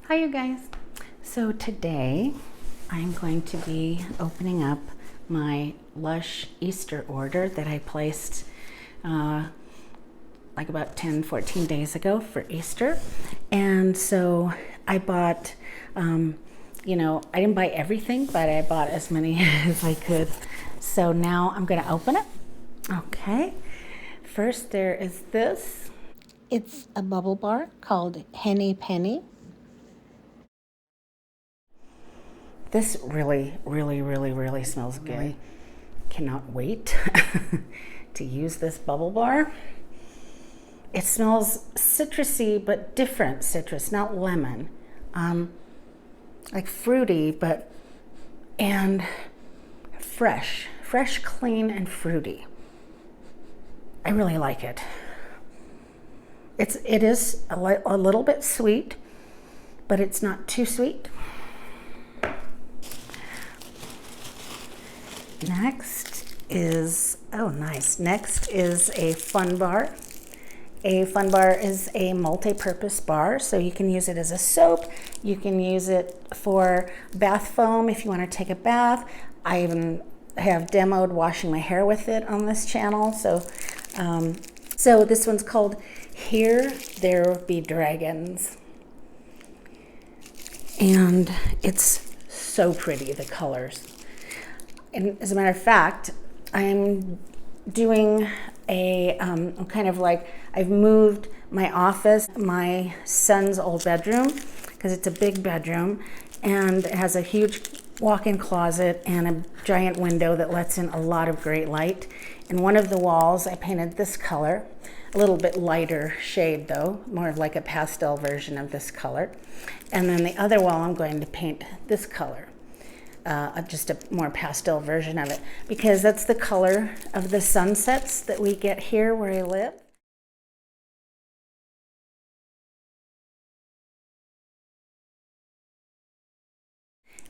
Hi you guys. So today I'm going to be opening up my Lush Easter order that I placed like about 10-14 days ago for Easter. And so I bought, you know, I didn't buy everything, but I bought as many as I could. So now I'm going to open it. Okay. First there is this. It's a bubble bar called Henny Penny. This really smells good. Cannot wait to use this bubble bar. It smells citrusy, but different citrus, not lemon. Like fruity, and fresh, clean, and fruity. I really like it. It is a little bit sweet, but it's not too sweet. Next is, oh nice, next is a Fun Bar. A Fun Bar is a multi-purpose bar, so you can use it as a soap, you can use it for bath foam if you want to take a bath. I even have demoed washing my hair with it on this channel, so this one's called Here There Be Dragons. And it's so pretty, the colors. And as a matter of fact, I'm doing a, kind of like, I've moved my office, my son's old bedroom, because it's a big bedroom, and it has a huge walk-in closet and a giant window that lets in a lot of great light. And one of the walls, I painted this color, a little bit lighter shade though, more of like a pastel version of this color. And then the other wall, I'm going to paint this color. Just a more pastel version of it, because that's the color of the sunsets that we get here where I live.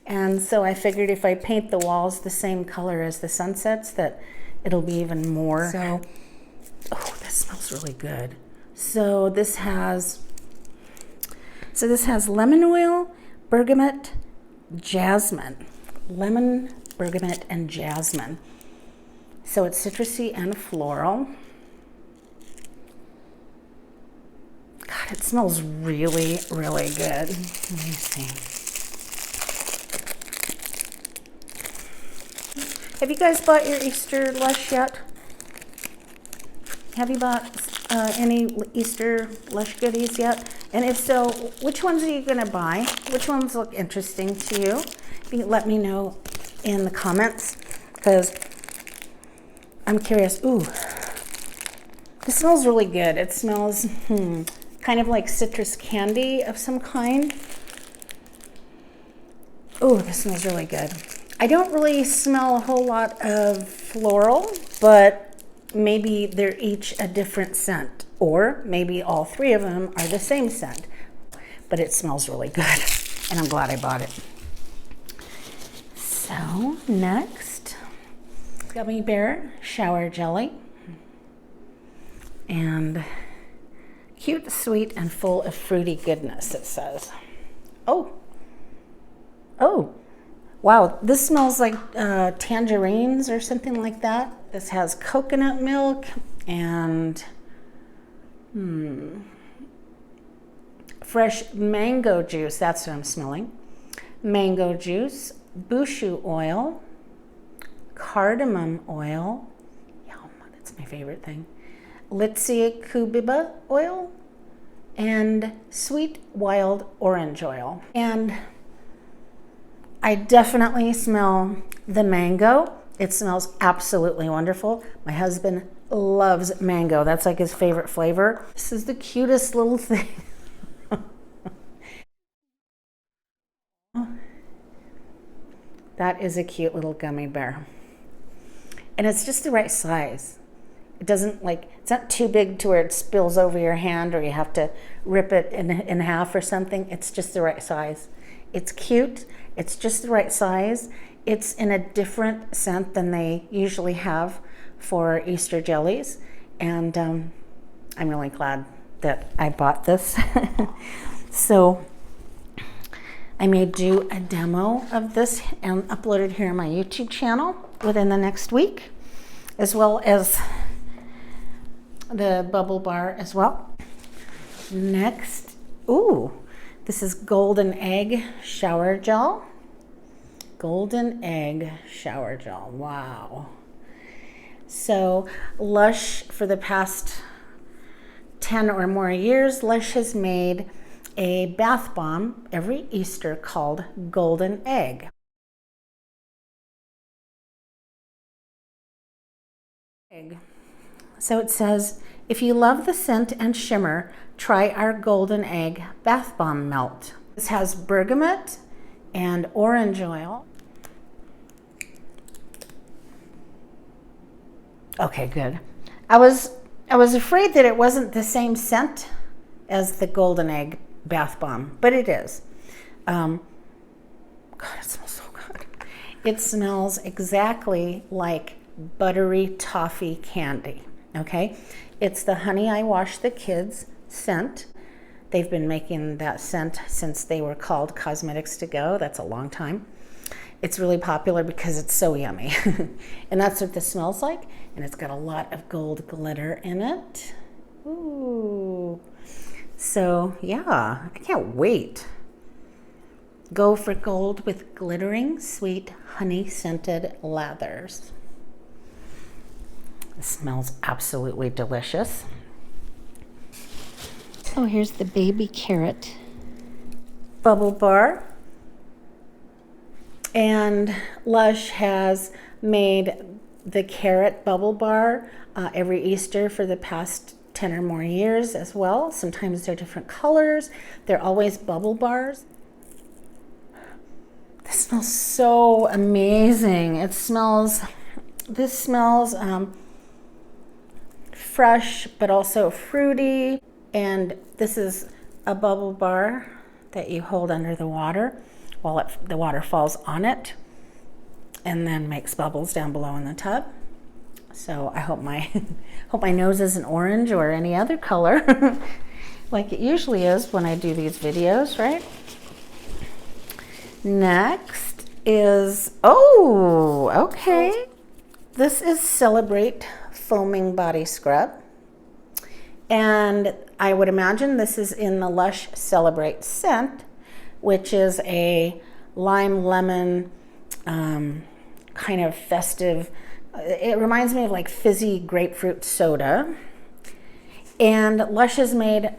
And so I figured if I paint the walls the same color as the sunsets, that it'll be even more. So, oh, this smells really good. So this has lemon oil, bergamot, jasmine. Lemon, bergamot, and jasmine. So it's citrusy and floral. God, it smells really good. Let me see. Have you guys bought your Easter Lush yet? Have you bought any Easter Lush goodies yet? And if so, which ones are you going to buy? Which ones look interesting to you? You can let me know in the comments, because I'm curious. Ooh, this smells really good. It smells kind of like citrus candy of some kind. Ooh, this smells really good. I don't really smell a whole lot of floral, but maybe they're each a different scent, or maybe all three of them are the same scent. But it smells really good, and I'm glad I bought it. So next, Gummy Bear Shower Jelly. And cute, sweet, and full of fruity goodness, it says. Oh, wow, this smells like tangerines or something like that. This has coconut milk and fresh mango juice, that's what I'm smelling. Mango juice, bushu oil, cardamom oil, yum, that's my favorite thing, Litsia cubiba oil, and sweet wild orange oil. And I definitely smell the mango. It smells absolutely wonderful. My husband loves mango. That's like his favorite flavor. This is the cutest little thing. That is a cute little gummy bear. And it's just the right size. It doesn't it's not too big to where it spills over your hand or you have to rip it in half or something. It's just the right size. It's cute. It's just the right size. It's in a different scent than they usually have for Easter jellies. And I'm really glad that I bought this. So I may do a demo of this and upload it here on my YouTube channel within the next week, as well as the bubble bar as well. Next, ooh, this is Golden Egg Shower Gel. Golden Egg Shower Gel, wow. So Lush, for the past 10 or more years, Lush has made a bath bomb every Easter called Golden Egg. So it says, if you love the scent and shimmer, try our Golden Egg Bath Bomb Melt. This has bergamot and orange oil. Okay, good. I was afraid that it wasn't the same scent as the Golden Egg Bath Bomb, but it is. God, it smells so good. It smells exactly like buttery toffee candy, okay? It's the Honey I Wash the Kids scent. They've been making that scent since they were called Cosmetics to Go. That's a long time. It's really popular because it's so yummy. And that's what this smells like. And it's got a lot of gold glitter in it. Ooh. So yeah, I can't wait. Go for gold with glittering, sweet, honey-scented lathers. It smells absolutely delicious. Oh, here's the baby carrot bubble bar. And Lush has made the carrot bubble bar every Easter for the past 10 or more years as well. Sometimes they're different colors. They're always bubble bars. This smells so amazing. This smells fresh, but also fruity. And this is a bubble bar that you hold under the water while the water falls on it and then makes bubbles down below in the tub. So I hope my nose isn't orange or any other color like it usually is when I do these videos, right? Next is, oh, okay. This is Celebrate Foaming Body Scrub. And I would imagine this is in the Lush Celebrate scent, which is a lime lemon kind of festive. It reminds me of like fizzy grapefruit soda. And Lush has made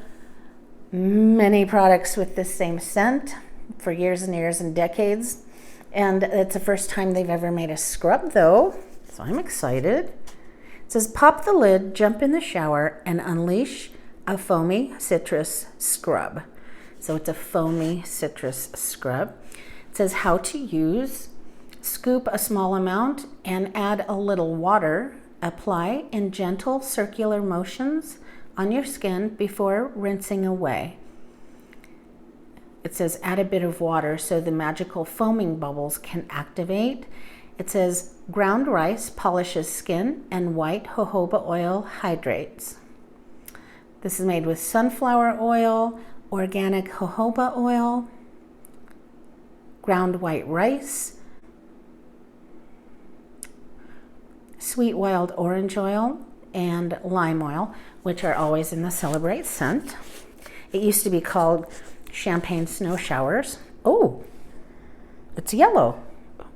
many products with this same scent for years and years and decades. And it's the first time they've ever made a scrub though, so I'm excited. It says, pop the lid, jump in the shower, and unleash a foamy citrus scrub. So it's a foamy citrus scrub. It says how to use. Scoop a small amount and add a little water. Apply in gentle circular motions on your skin before rinsing away. It says add a bit of water so the magical foaming bubbles can activate. It says ground rice polishes skin and white jojoba oil hydrates. This is made with sunflower oil, organic jojoba oil, ground white rice, sweet wild orange oil, and lime oil, which are always in the Celebrate scent. It used to be called Champagne Snow Showers. Oh, it's yellow.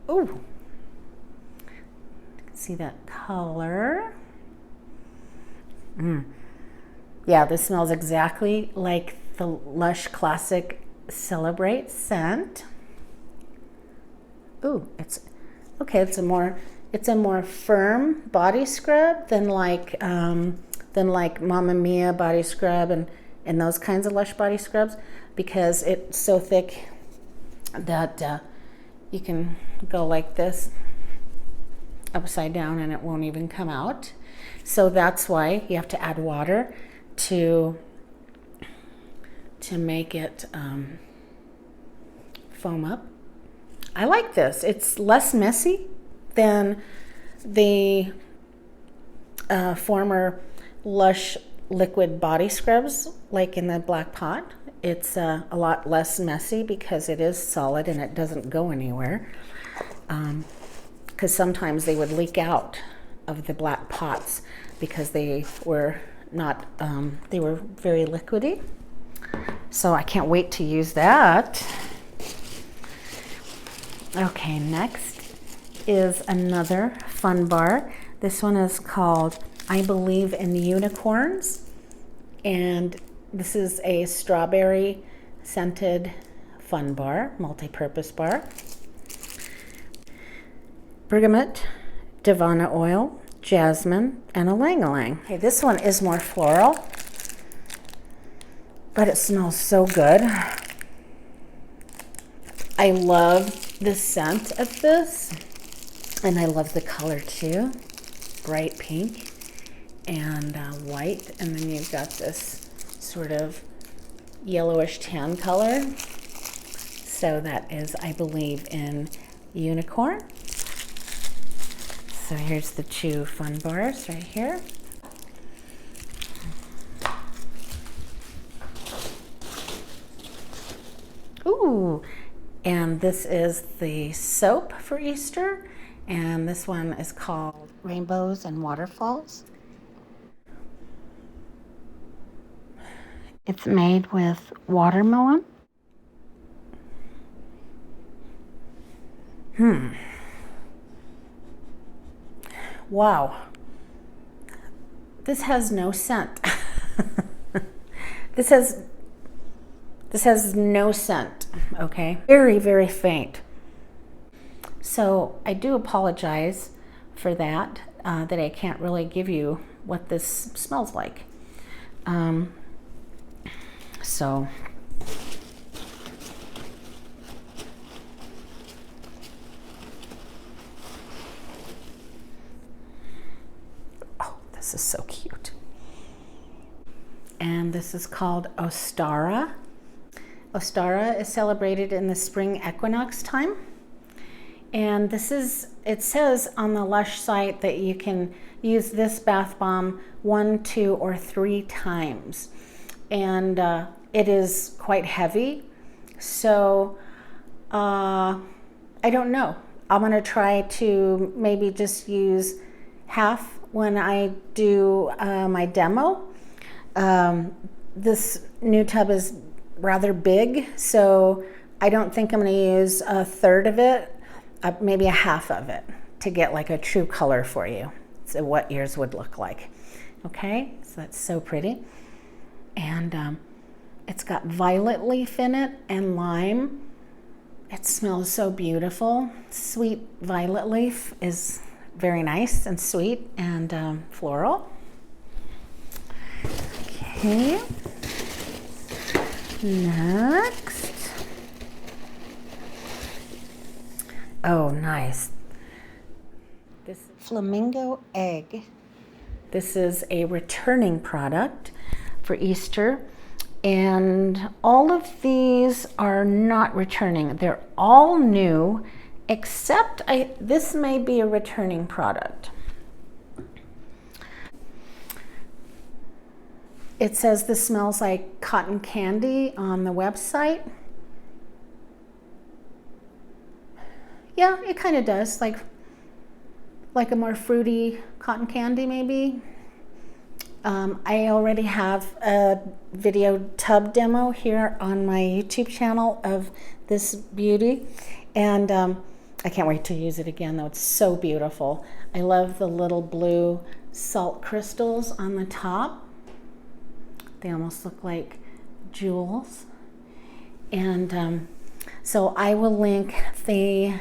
Oh, see that color? Yeah, this smells exactly like the Lush Classic Celebrate scent. Ooh, it's okay. It's a more firm body scrub than like Mamma Mia body scrub and those kinds of Lush body scrubs, because it's so thick that you can go like this upside down and it won't even come out. So that's why you have to add water to make it foam up. I like this. It's less messy than the former Lush liquid body scrubs, like in the black pot. it's a lot less messy because it is solid and it doesn't go anywhere. Because sometimes they would leak out of the black pots because they were not, they were very liquidy. So I can't wait to use that. Okay, next is another fun bar. This one is called I Believe in Unicorns. And this is a strawberry scented fun bar, multi-purpose bar. Bergamot, Divana oil, jasmine, and ylang-ylang. Okay, this one is more floral, but it smells so good. I love the scent of this, and I love the color too. Bright pink and white, and then you've got this sort of yellowish tan color. So that is, I Believe in Unicorn. So here's the two fun bars right here. Ooh, and this is the soap for Easter, and this one is called Rainbows and Waterfalls. It's made with watermelon. Wow. This has no scent. This has no scent, okay? Very, very faint. So I do apologize for that, that I can't really give you what this smells like. So oh, this is so cute. And this is called Ostara. Ostara is celebrated in the spring equinox time. And this is, it says on the Lush site that you can use this bath bomb 1, 2, or 3 times. And it is quite heavy. So I don't know. I'm gonna try to maybe just use half when I do my demo. This new tub is rather big, so I don't think I'm gonna use a third of it. Maybe a half of it to get like a true color for you. So what yours would look like. Okay, so that's so pretty. And it's got violet leaf in it and lime. It smells so beautiful. Sweet violet leaf is very nice and sweet and floral. Okay, next. Oh, nice. This Flamingo Egg. This is a returning product for Easter. And all of these are not returning. They're all new, except this may be a returning product. It says this smells like cotton candy on the website. Yeah, it kind of does, like a more fruity cotton candy maybe. I already have a video tub demo here on my YouTube channel of this beauty, and I can't wait to use it again though. It's so beautiful. I love the little blue salt crystals on the top. They almost look like jewels. And so I will link the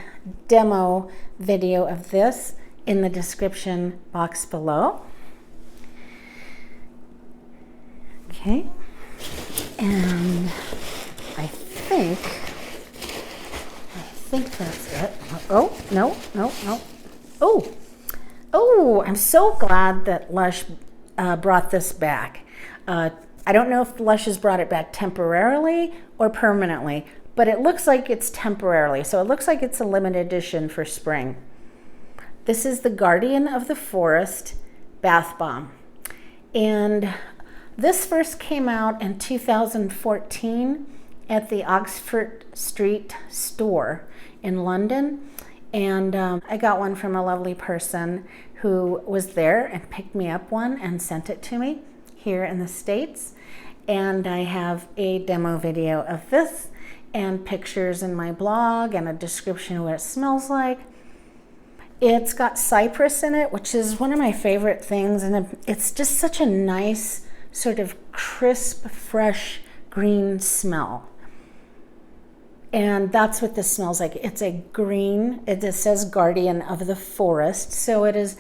demo video of this in the description box below. Okay, and I think that's it. Oh, no. Oh, I'm so glad that Lush brought this back. I don't know if Lush has brought it back temporarily or permanently, but it looks like it's temporarily. So it looks like it's a limited edition for spring. This is the Guardian of the Forest Bath Bomb. And This first came out in 2014 at the Oxford Street store in London. And I got one from a lovely person who was there and picked me up one and sent it to me here in the States. And I have a demo video of this and pictures in my blog and a description of what it smells like. It's got cypress in it, which is one of my favorite things, and it's just such a nice, sort of crisp, fresh green smell. And that's what this smells like. It's a green, it says guardian of the forest, so it is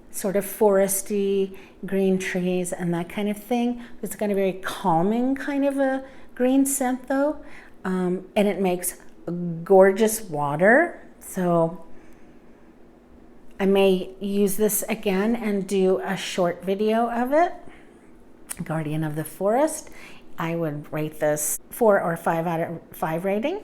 sort of foresty, green trees and that kind of thing. It's got a very calming kind of a green scent though, and it makes gorgeous water. So I may use this again and do a short video of it. Guardian of the Forest. I would rate this 4 or 5 out of 5 rating.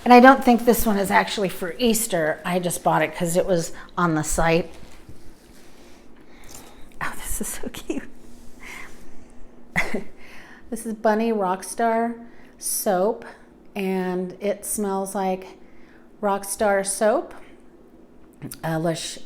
And I don't think this one is actually for Easter. I just bought it because it was on the site. Oh, this is so cute. This is Bunny Rockstar soap, and it smells like Rockstar soap. Lush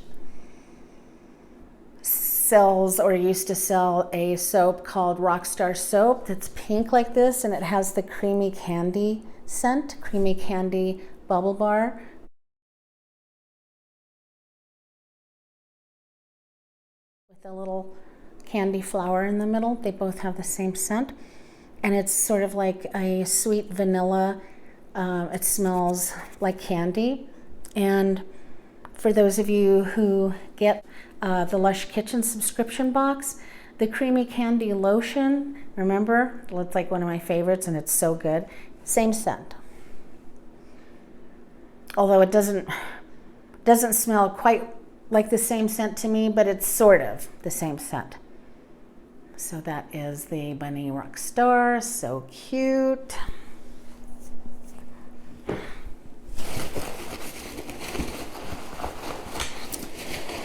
sells or used to sell a soap called Rockstar soap that's pink like this, and it has the creamy candy scent, creamy candy bubble bar. With a little candy flower in the middle. They both have the same scent. And it's sort of like a sweet vanilla. It smells like candy. And for those of you who get the Lush Kitchen subscription box, the creamy candy lotion, remember, it's like one of my favorites and it's so good. Same scent. Although it doesn't smell quite like the same scent to me, but it's sort of the same scent. So that is the Bunny Rockstar, so cute.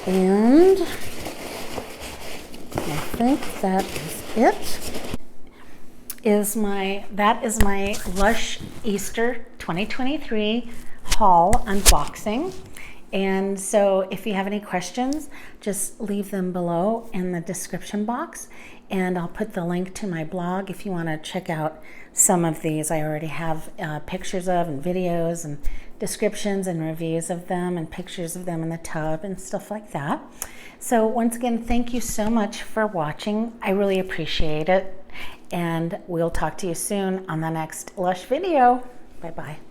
And I think that is it. That is my Lush Easter 2023 haul unboxing. And so if you have any questions, just leave them below in the description box, and I'll put the link to my blog if you want to check out some of these. I already have pictures of and videos and descriptions and reviews of them and pictures of them in the tub and stuff like that. So once again, thank you so much for watching. I really appreciate it, and we'll talk to you soon on the next Lush video. Bye-bye.